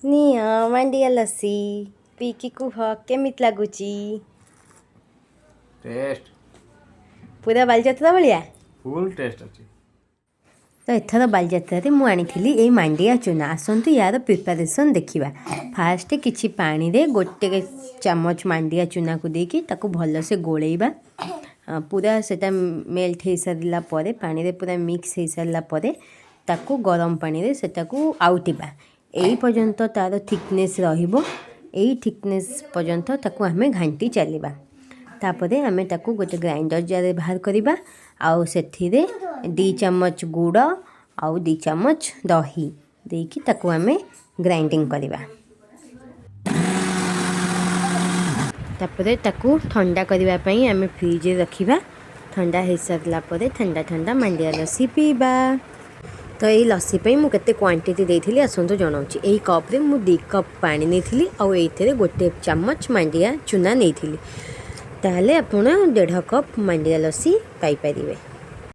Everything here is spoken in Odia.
ନିଅ ମାଣ୍ଡିଆ ଲସି ପିଇକି କୁହ କେମିତି ଲାଗୁଛି? टेस्ट ପୁରା ବାଲିଯାତ୍ରା ଭଳିଆ। फुल टेस्ट अच्छी। ତ ଏଥର ବାଲିଯାତ୍ରାରେ ମୁଁ ଆଣିଥିଲି ଏଇ ମାଣ୍ଡିଆ ଚୁନା। ଆସନ୍ତୁ ୟାର ପ୍ରିପାରେସନ୍ ଦେଖିବା। ଫାଷ୍ଟ କିଛି ପାଣିରେ ଗୋଟେ ଚାମଚ ମାଣ୍ଡିଆ ଚୁନାକୁ ଦେଇକି ତାକୁ ଭଲସେ ଗୋଳେଇବା। ପୁରା ସେଟା ମେଲ୍ଟ ହେଇସାରିଲା ପରେ ପାଣିରେ ପୁରା ମିକ୍ସ ହେଇସାରିଲା ପରେ ତାକୁ ଗରମ ପାଣିରେ ସେଟାକୁ ଆଉଟିବା। ଏଇ ପର୍ଯ୍ୟନ୍ତ ତାର ଥିକନେସ୍ ରହିବ। ଏଇ ଥିକନେସ୍ ପର୍ଯ୍ୟନ୍ତ ତାକୁ ଆମେ ଘାଣ୍ଟି ଚାଲିବା। ତାପରେ ଆମେ ତାକୁ ଗୋଟେ ଗ୍ରାଇଣ୍ଡର ଜାରରେ ବାହାର କରିବା। ଆଉ ସେଥିରେ 2 ଚାମଚ ଗୁଡ଼ ଆଉ 2 ଚାମଚ ଦହି ଦେଇକି ତାକୁ ଆମେ ଗ୍ରାଇଣ୍ଡିଙ୍ଗ କରିବା। ତାପରେ ତାକୁ ଥଣ୍ଡା କରିବା ପାଇଁ ଆମେ ଫ୍ରିଜରେ ରଖିବା। ଥଣ୍ଡା ହେଇସାରିଲା ପରେ ଥଣ୍ଡା ଥଣ୍ଡା ମାଣ୍ଡିଆ ଲସି ପିଇବା। ତ ଏଇ ଲସି ପାଇଁ ମୁଁ କେତେ କ୍ୱାଣ୍ଟିଟି ଦେଇଥିଲି ଆସନ୍ତୁ ଜଣାଉଛି। ଏଇ କପ୍ରେ ମୁଁ 2 କପ୍ ପାଣି ନେଇଥିଲି ଆଉ ଏଇଥିରେ 1 ଚାମଚ ମାଣ୍ଡିଆ ଚୁନା ନେଇଥିଲି। ତାହେଲେ ଆପଣ 1.5 କପ୍ ମାଣ୍ଡିଆ ଲସି ପାଇପାରିବେ।